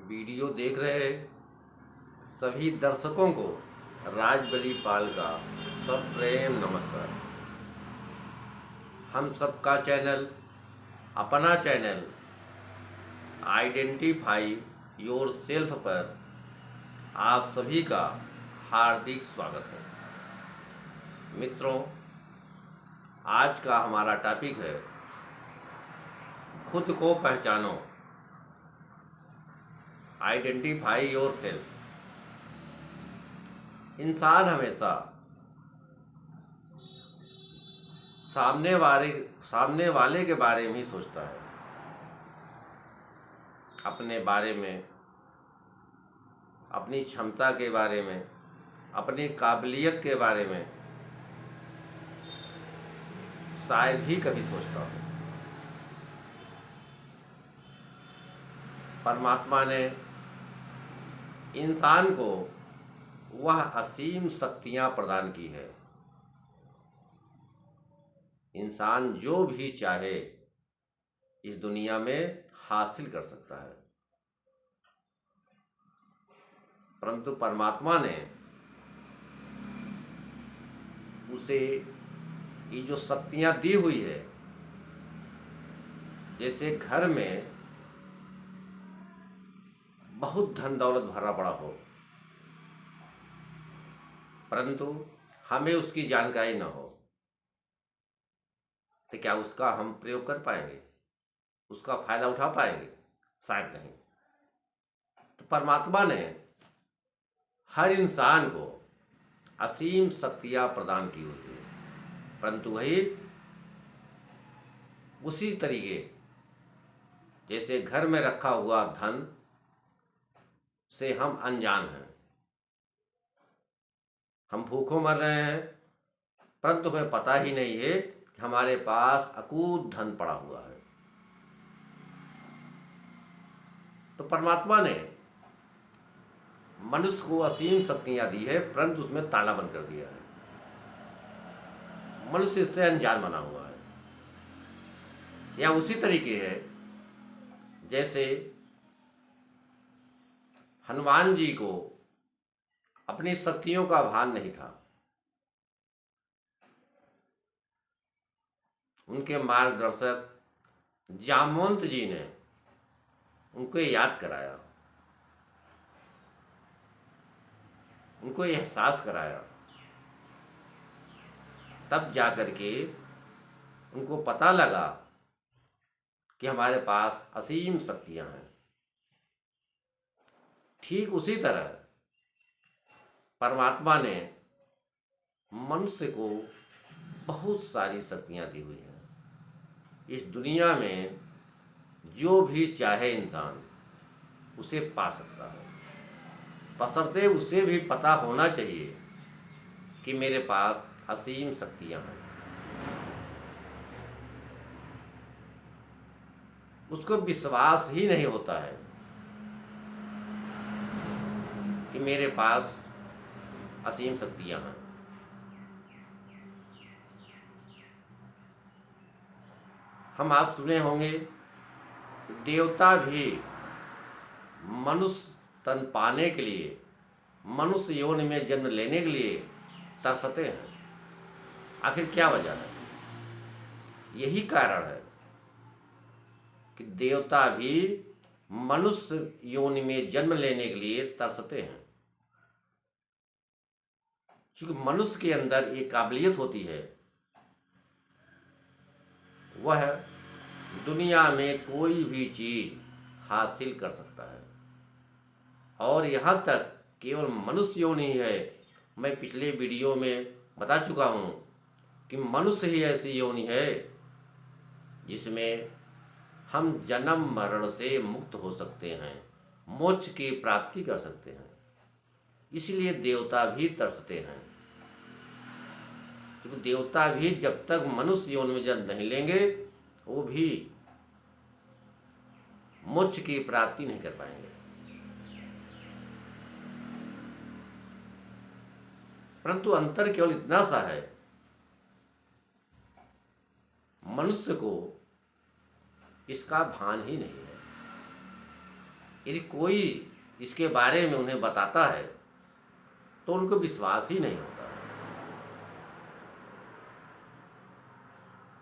Video देख रहे सभी दर्शकों को राजबली पाल का सप्रेम नमस्कार। हम सबका चैनल, अपना चैनल आइडेंटिफाई योर सेल्फ पर आप सभी का हार्दिक स्वागत है। मित्रों, आज का हमारा टॉपिक है खुद को पहचानो, आइडेंटिफाई योर सेल्फ। इंसान हमेशा सामने वाले के बारे में ही सोचता है, अपने बारे में, अपनी क्षमता के बारे में, अपनी काबिलियत के बारे में शायद ही कभी सोचता हो। परमात्मा ने इंसान को वह असीम शक्तियां प्रदान की है। इंसान जो भी चाहे इस दुनिया में हासिल कर सकता है, परंतु परमात्मा ने उसे ये जो शक्तियां दी हुई है, जैसे घर में बहुत धन दौलत भरा पड़ा हो, परंतु हमें उसकी जानकारी न हो, तो क्या उसका हम प्रयोग कर पाएंगे? उसका फायदा उठा पाएंगे? शायद नहीं। तो परमात्मा ने हर इंसान को असीम शक्तियां प्रदान की हुई है, परंतु वही उसी तरीके जैसे घर में रखा हुआ धन से हम अनजान हैं, हम भूखों मर रहे हैं, परंतु हमें पता ही नहीं है कि हमारे पास अकूत धन पड़ा हुआ है। तो परमात्मा ने मनुष्य को असीम शक्तियां दी है, परंतु उसमें ताला बंद कर दिया है। मनुष्य इससे अनजान बना हुआ है। या उसी तरीके है जैसे हनुमान जी को अपनी शक्तियों का भान नहीं था। उनके मार्गदर्शक जामवंत जी ने उनको याद कराया, उनको एहसास कराया, तब जाकर के उनको पता लगा कि हमारे पास असीम शक्तियां हैं। ठीक उसी तरह परमात्मा ने मनुष्य को बहुत सारी शक्तियां दी हुई हैं। इस दुनिया में जो भी चाहे इंसान उसे पा सकता है, बशर्ते उसे भी पता होना चाहिए कि मेरे पास असीम शक्तियां हैं। उसको विश्वास ही नहीं होता है कि मेरे पास असीम शक्तियां हैं। हम आप सुने होंगे, देवता भी मनुष्य तन पाने के लिए, मनुष्य योनि में जन्म लेने के लिए तरसते हैं। आखिर क्या वजह है? यही कारण है कि देवता भी मनुष्य योनि में जन्म लेने के लिए तरसते हैं, क्योंकि मनुष्य के अंदर एक काबिलियत होती है, वह दुनिया में कोई भी चीज हासिल कर सकता है। और यहाँ तक केवल मनुष्य योनि है, मैं पिछले वीडियो में बता चुका हूँ कि मनुष्य ही ऐसी योनि है जिसमें हम जन्म मरण से मुक्त हो सकते हैं, मोक्ष की प्राप्ति कर सकते हैं। इसलिए देवता भी तरसते हैं, क्योंकि देवता भी जब तक मनुष्य योनि में जन्म नहीं लेंगे, वो भी मोक्ष की प्राप्ति नहीं कर पाएंगे। परंतु अंतर केवल इतना सा है, मनुष्य को इसका भान ही नहीं है। यदि कोई इसके बारे में उन्हें बताता है तो उनको विश्वास ही नहीं होता है,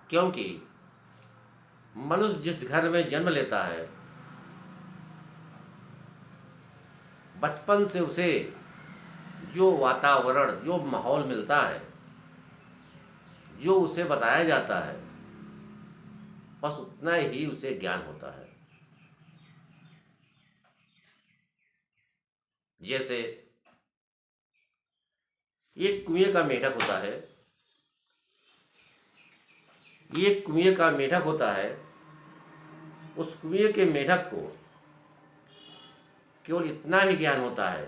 क्योंकि मनुष्य जिस घर में जन्म लेता है, बचपन से उसे जो वातावरण, जो माहौल मिलता है, जो उसे बताया जाता है, बस उतना ही उसे ज्ञान होता है। जैसे एक कुएं का मेढक होता है, एक कुएं का मेढक होता है, उस कुएं के मेढक को केवल इतना ही ज्ञान होता है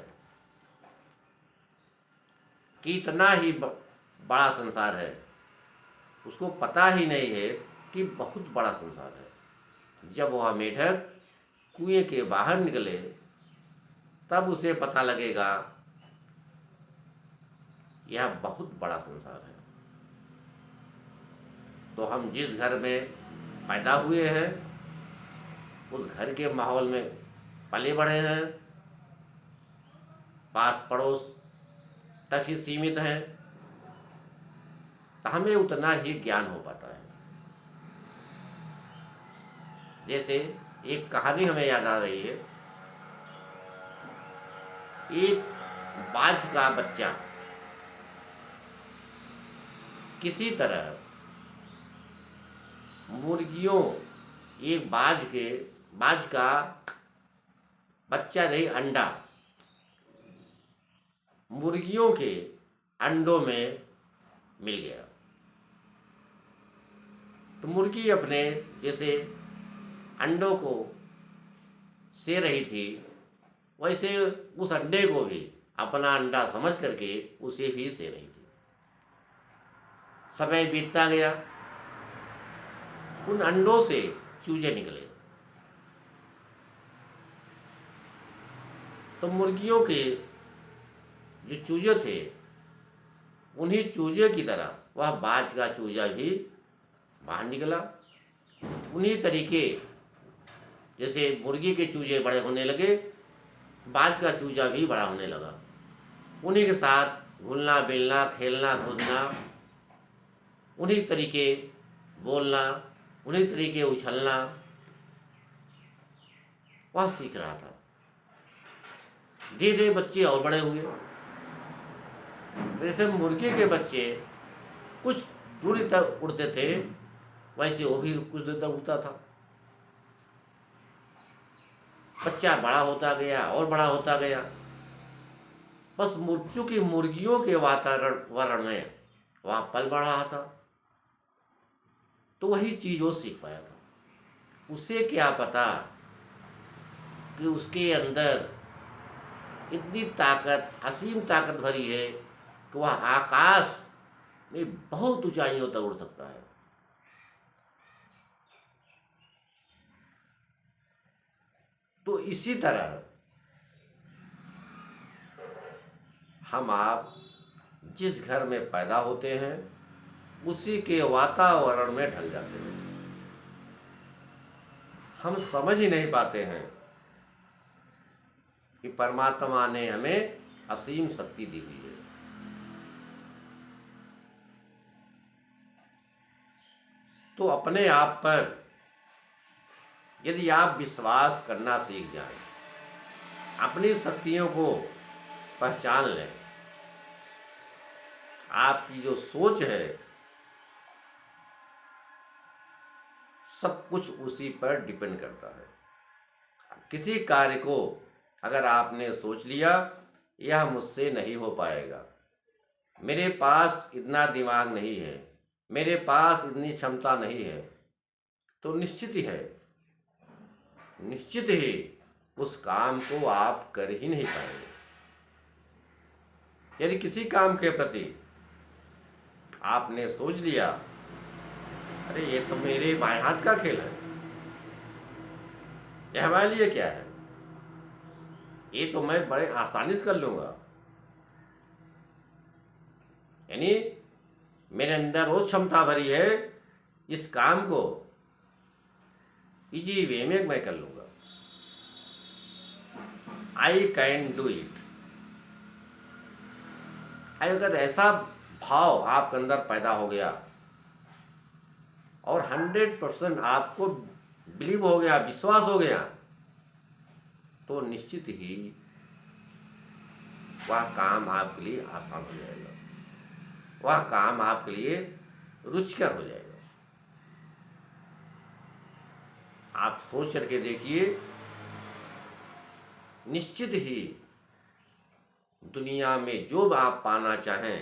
कि इतना ही बड़ा संसार है। उसको पता ही नहीं है कि बहुत बड़ा संसार है। जब वह मेढक कुएं के बाहर निकले तब उसे पता लगेगा यह बहुत बड़ा संसार है। तो हम जिस घर में पैदा हुए हैं, उस घर के माहौल में पले बढ़े हैं, पास पड़ोस तक ही सीमित है, तो हमें उतना ही ज्ञान हो पाता है। जैसे एक कहानी हमें याद आ रही है। एक बाज का बच्चा किसी तरह मुर्गियों, एक बाज का बच्चा नहीं, अंडा मुर्गियों के अंडों में मिल गया। तो मुर्गी अपने जैसे अंडों को से रही थी, वैसे उस अंडे को भी अपना अंडा समझ करके उसे भी से रही थी। समय बीतता गया, उन अंडों से चूजे निकले। तो मुर्गियों के जो चूजे थे, उन्हीं चूजे की तरह वह बाज का चूजा भी बाहर निकला। उन्हीं तरीके जैसे मुर्गी के चूजे बड़े होने लगे, बाज का चूजा भी बड़ा होने लगा। उन्हीं के साथ घुलना मिलना, खेलना कूदना, उन्हीं तरीके बोलना, उन्हीं तरीके उछलना वह सीख रहा था। धीरे धीरे बच्चे और बड़े हुए। जैसे मुर्गी के बच्चे कुछ दूरी तक उड़ते थे, वैसे वो भी कुछ दूर तक उड़ता था। बच्चा बड़ा होता गया और बड़ा होता गया। बस चूंकि मुर्गियों के वातावरण में वह पल बढ़ रहा था, तो वही चीज वो सीख पाया था। उसे क्या पता कि उसके अंदर इतनी ताकत, असीम ताकत भरी है कि वह आकाश में बहुत ऊंचाइयों तक उड़ सकता है। तो इसी तरह हम आप जिस घर में पैदा होते हैं, उसी के वातावरण में ढल जाते हैं। हम समझ ही नहीं पाते हैं कि परमात्मा ने हमें असीम शक्ति दी हुई है। तो अपने आप पर यदि आप विश्वास करना सीख जाएं, अपनी शक्तियों को पहचान लें, आपकी जो सोच है सब कुछ उसी पर डिपेंड करता है। किसी कार्य को अगर आपने सोच लिया यह मुझसे नहीं हो पाएगा, मेरे पास इतना दिमाग नहीं है, मेरे पास इतनी क्षमता नहीं है, तो निश्चित ही उस काम को आप कर ही नहीं पाएंगे। यदि किसी काम के प्रति आपने सोच लिया अरे ये तो मेरे बाएं हाथ का खेल है, यह हमारे लिए क्या है, ये तो मैं बड़े आसानी से कर लूंगा, यानी मेरे अंदर वो क्षमता भरी है, इस काम को इजी वे में मैं कर लूंगा, आई कैन डू इट। अगर ऐसा भाव आपके अंदर पैदा हो गया और 100% आपको बिलीव हो गया, विश्वास हो गया, तो निश्चित ही वह काम आपके लिए आसान हो जाएगा, वह काम आपके लिए रुचिकर हो जाएगा। आप सोच करके देखिए, निश्चित ही दुनिया में जो आप पाना चाहें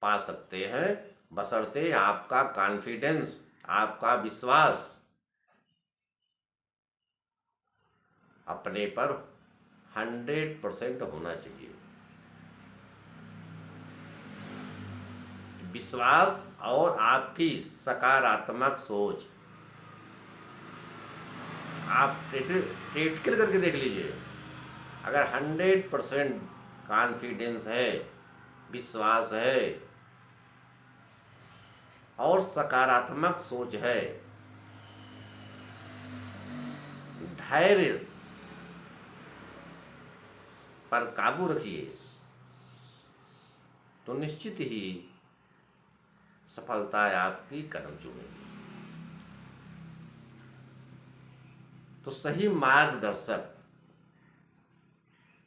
पा सकते हैं, बशर्ते आपका कॉन्फिडेंस, आपका विश्वास अपने पर 100% होना चाहिए। विश्वास और आपकी सकारात्मक सोच, आप प्रैक्टिकल करके देख लीजिए। अगर 100% कॉन्फिडेंस है, विश्वास है और सकारात्मक सोच है, धैर्य पर काबू रखिए, तो निश्चित ही सफलता आपकी कदम चूमेगी। तो सही मार्गदर्शक,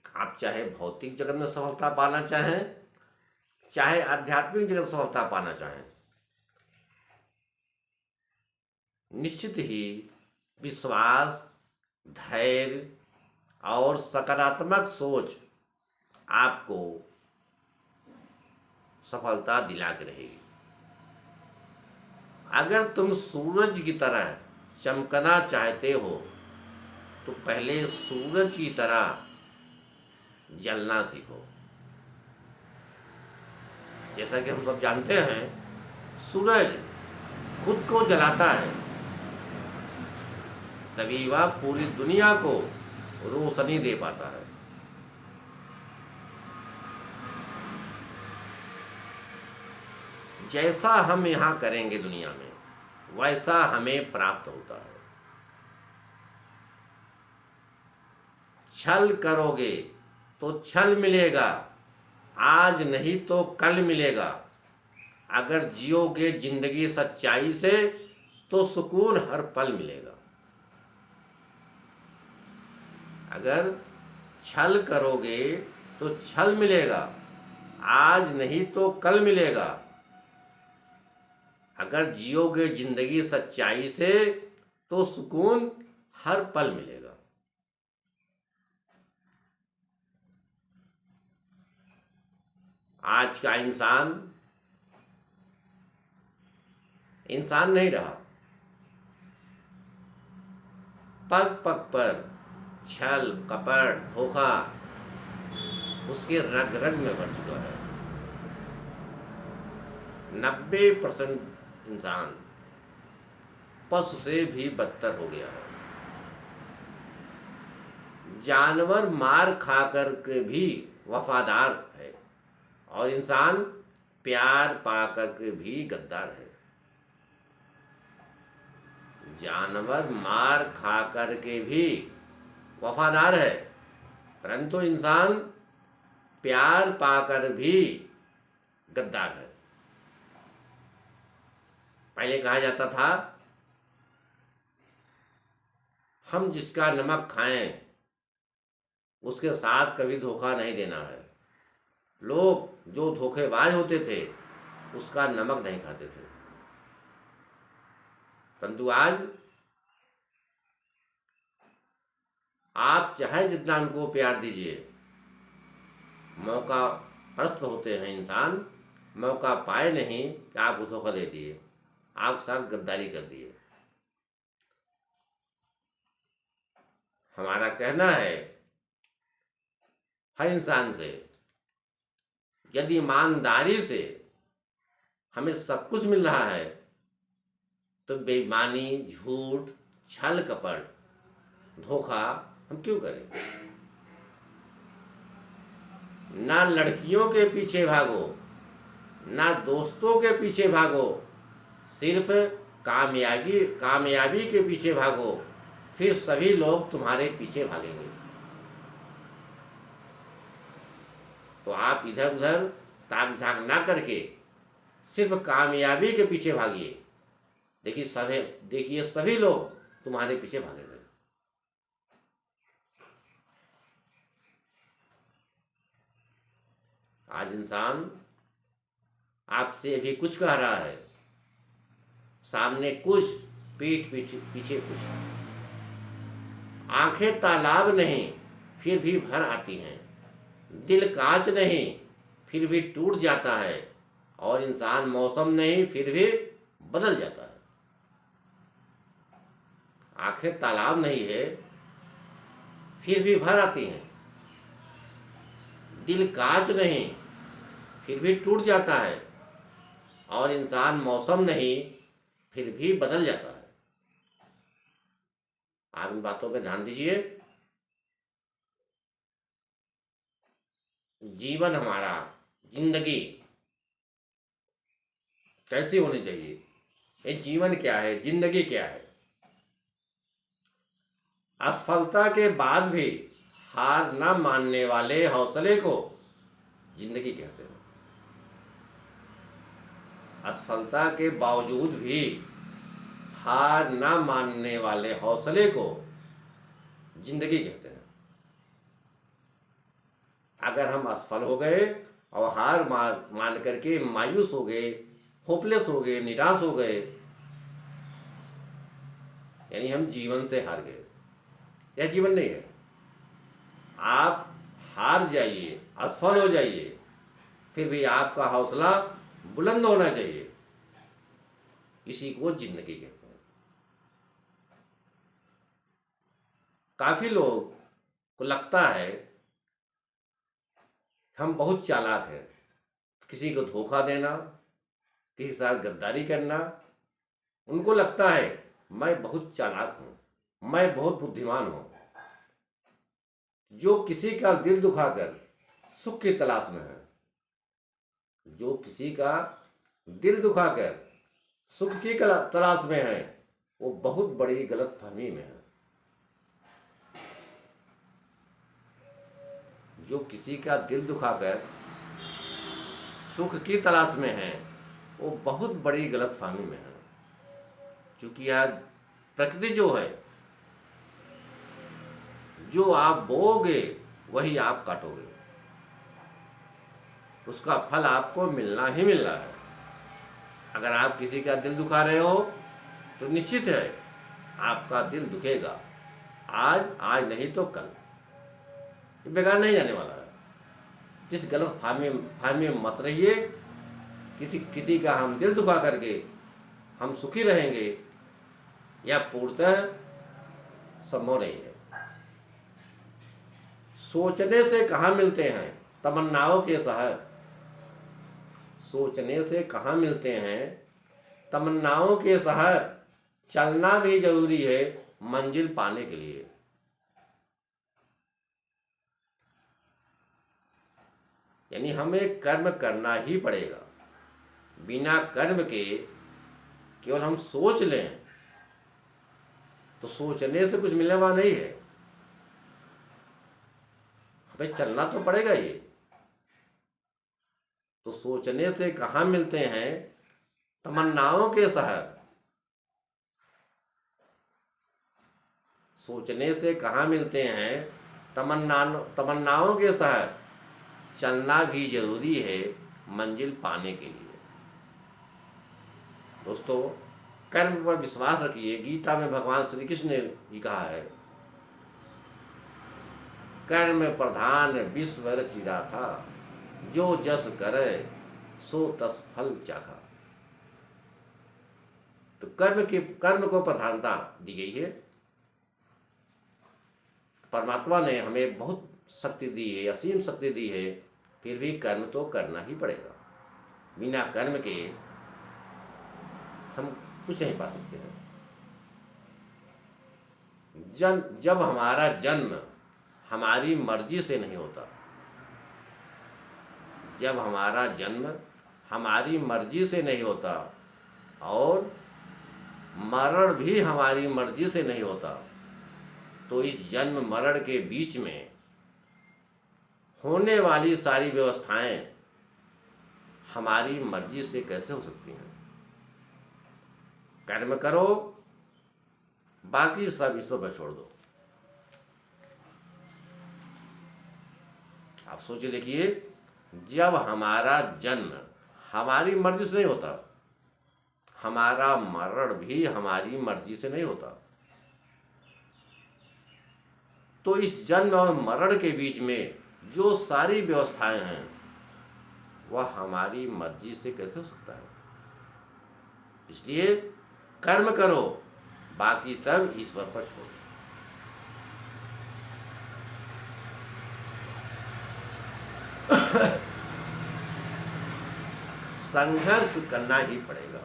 आप चाहे भौतिक जगत में सफलता पाना चाहें, चाहे आध्यात्मिक जगत में सफलता पाना चाहें, निश्चित ही विश्वास, धैर्य और सकारात्मक सोच आपको सफलता दिला के रहेगी। अगर तुम सूरज की तरह चमकना चाहते हो तो पहले सूरज की तरह जलना सीखो। जैसा कि हम सब जानते हैं, सूरज खुद को जलाता है, तभी वह पूरी दुनिया को रोशनी दे पाता है। जैसा हम यहाँ करेंगे दुनिया में, वैसा हमें प्राप्त होता है। छल करोगे तो छल मिलेगा, आज नहीं तो कल मिलेगा। अगर जियोगे जिंदगी सच्चाई से तो सुकून हर पल मिलेगा। अगर छल करोगे तो छल मिलेगा, आज नहीं तो कल मिलेगा। अगर जियोगे जिंदगी सच्चाई से तो सुकून हर पल मिलेगा। आज का इंसान इंसान नहीं रहा, पग पग पर छल, कपट, धोखा उसके रग रग में भर चुका है। 90% इंसान पशु से भी बदतर हो गया है। जानवर मार खा कर के भी वफादार है और इंसान प्यार पा कर के भी गद्दार है। जानवर मार खा कर के भी वफादार है, परंतु इंसान प्यार पाकर भी गद्दार है। पहले कहा जाता था, हम जिसका नमक खाएं उसके साथ कभी धोखा नहीं देना है। लोग जो धोखेबाज होते थे उसका नमक नहीं खाते थे, परंतु आज आप चाहे जितना उनको प्यार दीजिए, मौका परस्त होते हैं इंसान, मौका पाए नहीं कि आप धोखा दे दिए, आप साथ गद्दारी कर दिए। हमारा कहना है हर इंसान से, यदि ईमानदारी से हमें सब कुछ मिल रहा है तो बेईमानी, झूठ, छल कपट, धोखा हम क्यों करें? ना लड़कियों के पीछे भागो, ना दोस्तों के पीछे भागो, सिर्फ कामयाबी के पीछे भागो, फिर सभी लोग तुम्हारे पीछे भागेंगे। तो आप इधर उधर ताक झाक ना करके सिर्फ कामयाबी के पीछे भागिए। देखिए सभी लोग तुम्हारे पीछे भागेंगे। आज इंसान आपसे अभी कुछ कह रहा है, सामने कुछ, पीठ पीछे पीछे कुछ। आंखें तालाब नहीं फिर भी भर आती हैं, दिल कांच नहीं फिर भी टूट जाता है, और इंसान मौसम नहीं फिर भी बदल जाता है। आंखें तालाब नहीं है फिर भी भर आती हैं, दिल कांच नहीं फिर भी टूट जाता है, और इंसान मौसम नहीं फिर भी बदल जाता है। आप इन बातों पे ध्यान दीजिए। जीवन हमारा, जिंदगी कैसी होनी चाहिए? ये जीवन क्या है, जिंदगी क्या है? असफलता के बाद भी हार न मानने वाले हौसले को जिंदगी कहते हैं। असफलता के बावजूद भी हार न मानने वाले हौसले को जिंदगी कहते हैं। अगर हम असफल हो गए और हार मान करके मायूस हो गए, होपलेस हो गए, निराश हो गए, यानी हम जीवन से हार गए। यह जीवन नहीं है। आप हार जाइए, असफल हो जाइए, फिर भी आपका हौसला बुलंद होना चाहिए। इसी को जिंदगी कहते हैं। काफी लोग को लगता है हम बहुत चालाक हैं, किसी को धोखा देना, किसी के साथ गद्दारी करना। उनको लगता है मैं बहुत चालाक हूं, मैं बहुत बुद्धिमान हूं। जो किसी का दिल दुखाकर सुख की तलाश में है, जो किसी का दिल दुखाकर सुख की तलाश में है, वो बहुत बड़ी गलतफहमी में है। जो किसी का दिल दुखाकर सुख की तलाश में है, वो बहुत बड़ी गलतफहमी में है। क्योंकि यह प्रकृति जो है, जो आप बोओगे वही आप काटोगे, उसका फल आपको मिलना ही मिलना है। अगर आप किसी का दिल दुखा रहे हो तो निश्चित है आपका दिल दुखेगा, आज नहीं तो कल। ये बेकार नहीं जाने वाला है। जिस गलत फाहमी में मत रहिए। किसी का हम दिल दुखा करके हम सुखी रहेंगे, यह पूर्णतः संभव नहीं है। सोचने से कहाँ मिलते हैं तमन्नाओं के शहर, सोचने से कहाँ मिलते हैं तमन्नाओं के शहर, चलना भी जरूरी है मंजिल पाने के लिए। यानी हमें कर्म करना ही पड़ेगा। बिना कर्म के केवल हम सोच लें तो सोचने से कुछ मिलने वाला नहीं है। हमें चलना तो पड़ेगा ही। तो सोचने से कहाँ मिलते हैं तमन्नाओं के शहर, सोचने से कहाँ मिलते हैं तमन्नाओं के शहर, चलना भी जरूरी है मंजिल पाने के लिए। दोस्तों, कर्म पर विश्वास रखिए। गीता में भगवान श्री कृष्ण ने भी कहा है, कर्म प्रधान विश्व रचिरा था, जो जस करे सो तस फल चाखा। तो कर्म को प्रधानता दी गई है। परमात्मा ने हमें बहुत शक्ति दी है, असीम शक्ति दी है, फिर भी कर्म तो करना ही पड़ेगा। बिना कर्म के हम कुछ नहीं पा सकते हैं। जब हमारा जन्म हमारी मर्जी से नहीं होता, जब हमारा जन्म हमारी मर्जी से नहीं होता और मरण भी हमारी मर्जी से नहीं होता, तो इस जन्म मरण के बीच में होने वाली सारी व्यवस्थाएं हमारी मर्जी से कैसे हो सकती हैं? कर्म करो, बाकी सब ईश्वर पर छोड़ दो। आप सोचिए, देखिए, जब हमारा जन्म हमारी मर्जी से नहीं होता, हमारा मरण भी हमारी मर्जी से नहीं होता, तो इस जन्म और मरण के बीच में जो सारी व्यवस्थाएं हैं वह हमारी मर्जी से कैसे हो सकता है? इसलिए कर्म करो, बाकी सब ईश्वर पर छोड़ो। संघर्ष करना ही पड़ेगा।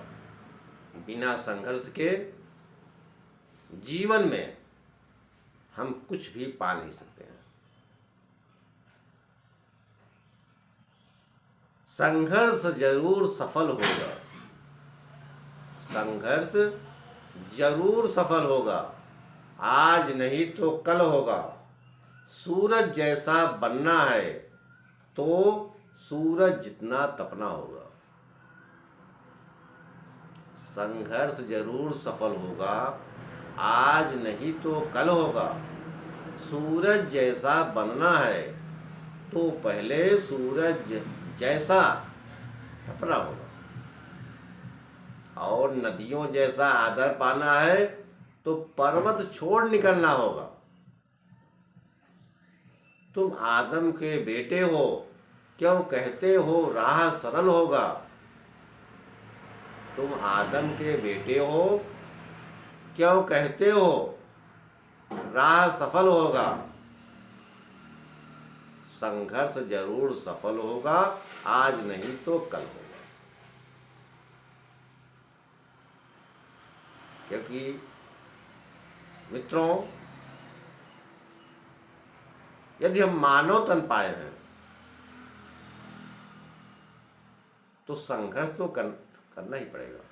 बिना संघर्ष के जीवन में हम कुछ भी पा नहीं सकते हैं। संघर्ष जरूर सफल होगा, संघर्ष जरूर सफल होगा, आज नहीं तो कल होगा। सूरज जैसा बनना है तो सूरज जितना तपना होगा। संघर्ष जरूर सफल होगा, आज नहीं तो कल होगा। सूरज जैसा बनना है तो पहले सूरज जैसा तपना होगा, और नदियों जैसा आदर पाना है तो पर्वत छोड़ निकलना होगा। तुम आदम के बेटे हो, क्यों कहते हो राह सरल होगा? तुम आदम के बेटे हो, क्यों कहते हो राह सफल होगा? संघर्ष जरूर सफल होगा, आज नहीं तो कल होगा। क्योंकि मित्रों, यदि हम मानव तन पाए हैं तो संघर्ष तो करना ही पड़ेगा।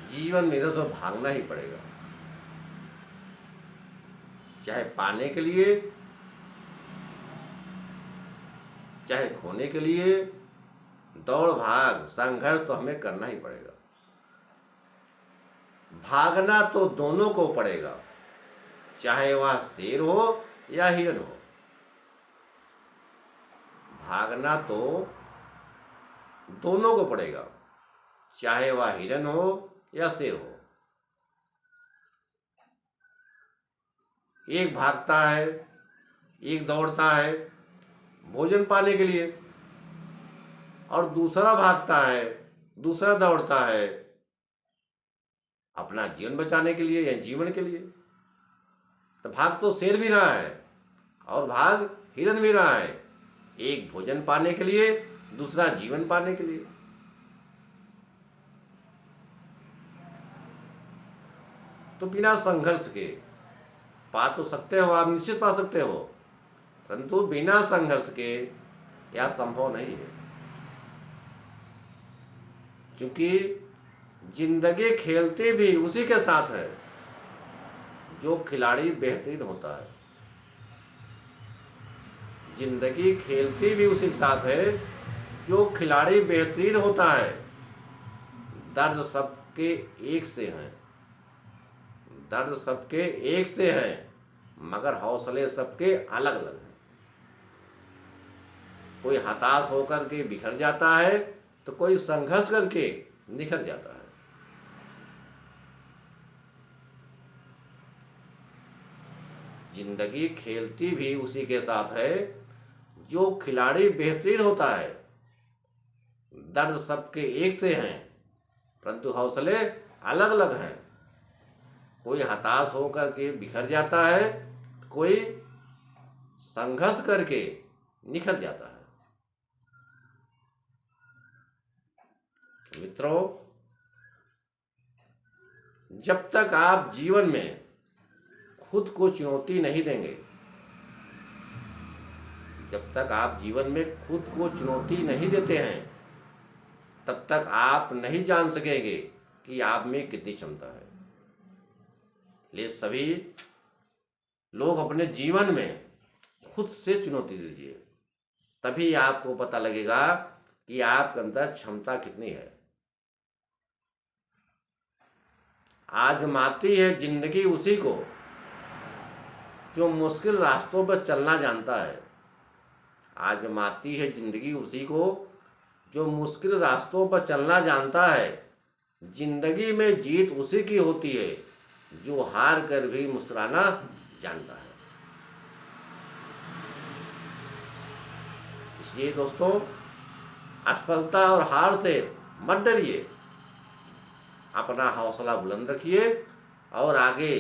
जीवन में तो भागना ही पड़ेगा, चाहे पाने के लिए, चाहे खोने के लिए। दौड़ भाग संघर्ष तो हमें करना ही पड़ेगा। भागना तो दोनों को पड़ेगा, चाहे वह शेर हो या हिरण हो। भागना तो दोनों को पड़ेगा, चाहे वह हिरण हो या शेर हो। एक भागता है, एक दौड़ता है भोजन पाने के लिए, और दूसरा भागता है, दूसरा दौड़ता है अपना जीवन बचाने के लिए या जीवन के लिए। तो भाग तो शेर भी रहा है और भाग हिरण भी रहा है, एक भोजन पाने के लिए, दूसरा जीवन पाने के लिए। तो बिना संघर्ष के पा तो सकते हो, आप निश्चित पा सकते हो, परंतु बिना संघर्ष के यह संभव नहीं है। क्योंकि जिंदगी खेलती भी उसी के साथ है जो खिलाड़ी बेहतरीन होता है। जिंदगी खेलती भी उसी के साथ है जो खिलाड़ी बेहतरीन होता है। दर्द सबके एक से हैं, दर्द सबके एक से हैं, मगर हौसले सबके अलग अलग हैं। कोई हताश होकर के बिखर जाता है तो कोई संघर्ष करके निखर जाता है। जिंदगी खेलती भी उसी के साथ है जो खिलाड़ी बेहतरीन होता है। दर्द सबके एक से हैं, परंतु हौसले अलग अलग हैं। कोई हताश होकर के बिखर जाता है, कोई संघर्ष करके निखर जाता है। मित्रों, जब तक आप जीवन में खुद को चुनौती नहीं देंगे, जब तक आप जीवन में खुद को चुनौती नहीं देते हैं, तब तक आप नहीं जान सकेंगे कि आप में कितनी क्षमता है। ये सभी लोग अपने जीवन में खुद से चुनौती दीजिए, तभी आपको पता लगेगा कि आपके अंदर क्षमता कितनी है। आजमाती है जिंदगी उसी को जो मुश्किल रास्तों पर चलना जानता है। आजमाती है जिंदगी उसी को जो मुश्किल रास्तों पर चलना जानता है। जिंदगी में जीत उसी की होती है जो हार कर भी मुस्कुराना जानता है। इसलिए दोस्तों, असफलता और हार से मत डरिए, अपना हौसला बुलंद रखिए और आगे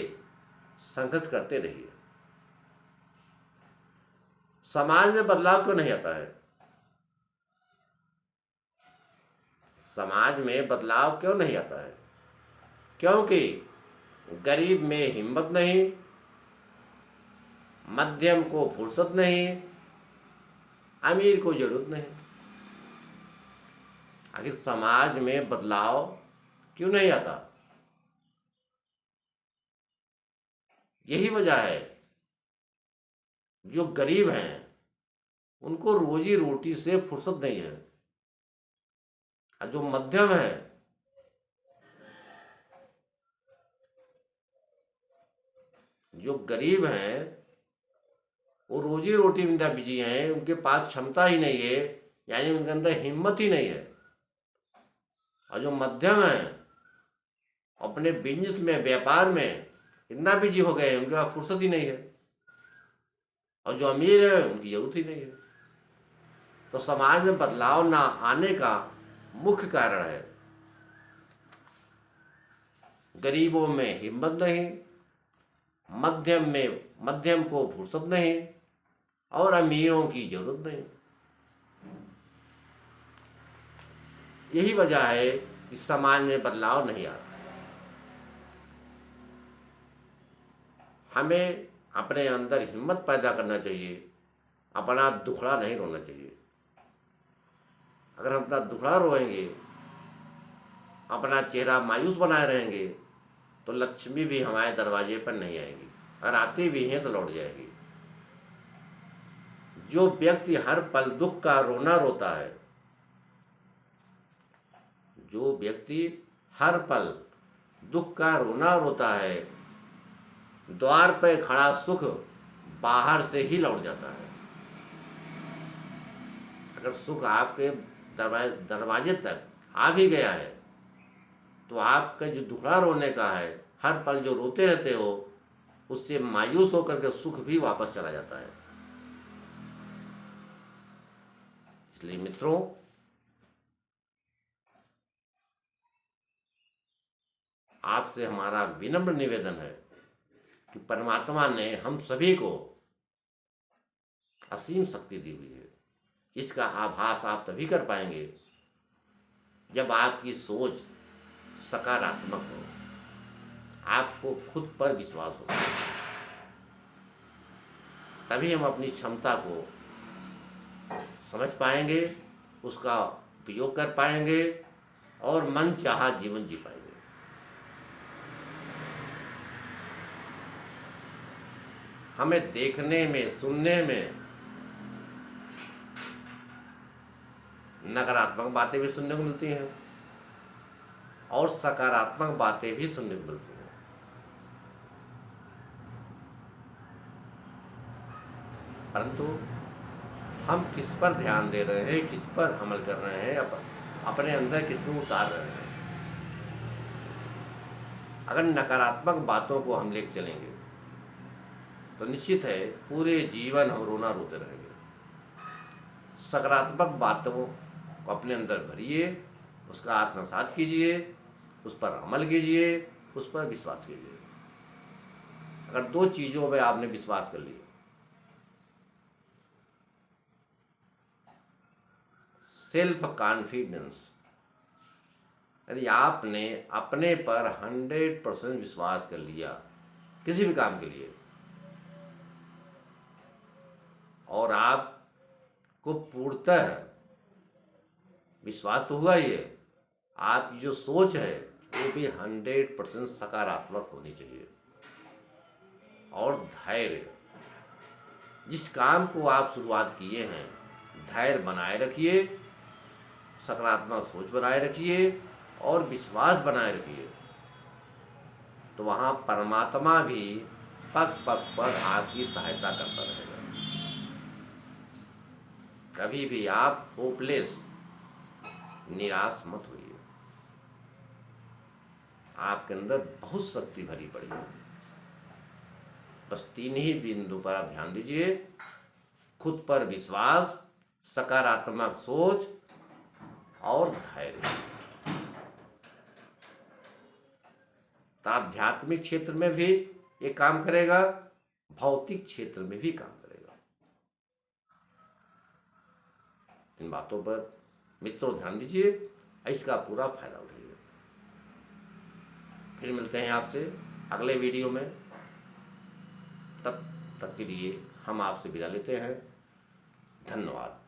संघर्ष करते रहिए। समाज में बदलाव क्यों नहीं आता है? समाज में बदलाव क्यों नहीं आता है? क्योंकि गरीब में हिम्मत नहीं, मध्यम को फुर्सत नहीं, अमीर को जरूरत नहीं। आखिर समाज में बदलाव क्यों नहीं आता? यही वजह है, जो गरीब हैं उनको रोजी रोटी से फुर्सत नहीं है, और जो मध्यम है जो गरीब हैं वो रोजी रोटी में इतना बिजी हैं, उनके पास क्षमता ही नहीं है, यानी उनके अंदर हिम्मत ही नहीं है। और जो मध्यम है अपने बिजनेस में, व्यापार में इतना बिजी हो गए हैं, उनके पास फुर्सत ही नहीं है। और जो अमीर है उनकी जरूरत ही नहीं है। तो समाज में बदलाव ना आने का मुख्य कारण है, गरीबों में हिम्मत नहीं, मध्यम को फुर्सत नहीं, और अमीरों की जरूरत नहीं। यही वजह है कि समाज में बदलाव नहीं आता। हमें अपने अंदर हिम्मत पैदा करना चाहिए, अपना दुखड़ा नहीं रोना चाहिए। अगर हम अपना दुखड़ा रोएंगे, अपना चेहरा मायूस बनाए रहेंगे, तो लक्ष्मी भी हमारे दरवाजे पर नहीं आएगी, और आती भी हैं तो लौट जाएगी। जो व्यक्ति हर पल दुख का रोना रोता है, जो व्यक्ति हर पल दुख का रोना रोता है, द्वार पर खड़ा सुख बाहर से ही लौट जाता है। अगर सुख आपके दरवाजे तक आ भी गया है, तो आपका जो दुखड़ा रोने का है, हर पल जो रोते रहते हो, उससे मायूस होकर के सुख भी वापस चला जाता है। इसलिए मित्रों, आपसे हमारा विनम्र निवेदन है कि परमात्मा ने हम सभी को असीम शक्ति दी हुई है। इसका आभास आप तभी कर पाएंगे जब आपकी सोच सकारात्मक हो, आपको खुद पर विश्वास हो। तभी हम अपनी क्षमता को समझ पाएंगे, उसका उपयोग कर पाएंगे और मन चाहा जीवन जी पाएंगे। हमें देखने में, सुनने में नकारात्मक बातें भी सुनने को मिलती हैं और सकारात्मक बातें भी सुनने को मिलती हैं। परंतु हम किस पर ध्यान दे रहे हैं, किस पर अमल कर रहे हैं, अपने अंदर किस में उतार रहे हैं। अगर नकारात्मक बातों को हम लेकर चलेंगे तो निश्चित है पूरे जीवन हम रोना रोते रहेंगे। सकारात्मक बातों को अपने अंदर भरिए, उसका आत्मसात कीजिए, उस पर अमल कीजिए, उस पर विश्वास कीजिए। अगर दो चीज़ों पर आपने विश्वास कर लिया, सेल्फ कॉन्फिडेंस, यदि आपने अपने पर 100% विश्वास कर लिया किसी भी काम के लिए, और आपको पूर्णतः विश्वास तो हुआ ही है, आपकी जो सोच है वो भी 100% सकारात्मक होनी चाहिए, और धैर्य, जिस काम को आप शुरुआत किए हैं, धैर्य बनाए रखिए, सकारात्मक सोच बनाए रखिए और विश्वास बनाए रखिए, तो वहाँ परमात्मा भी पग पग पर आपकी सहायता करता रहेगा। कभी भी आप होपलेस, निराश मत होइए। आपके अंदर बहुत शक्ति भरी पड़ी है। बस 3 ही बिंदु पर आप ध्यान दीजिए: खुद पर विश्वास, सकारात्मक सोच और धैर्य। तो आध्यात्मिक क्षेत्र में भी ये काम करेगा, भौतिक क्षेत्र में भी काम करेगा। इन बातों पर मित्रों ध्यान दीजिए, इसका पूरा फायदा उठाइए। फिर मिलते हैं आपसे अगले वीडियो में। तब तक के लिए हम आपसे विदा लेते हैं। धन्यवाद।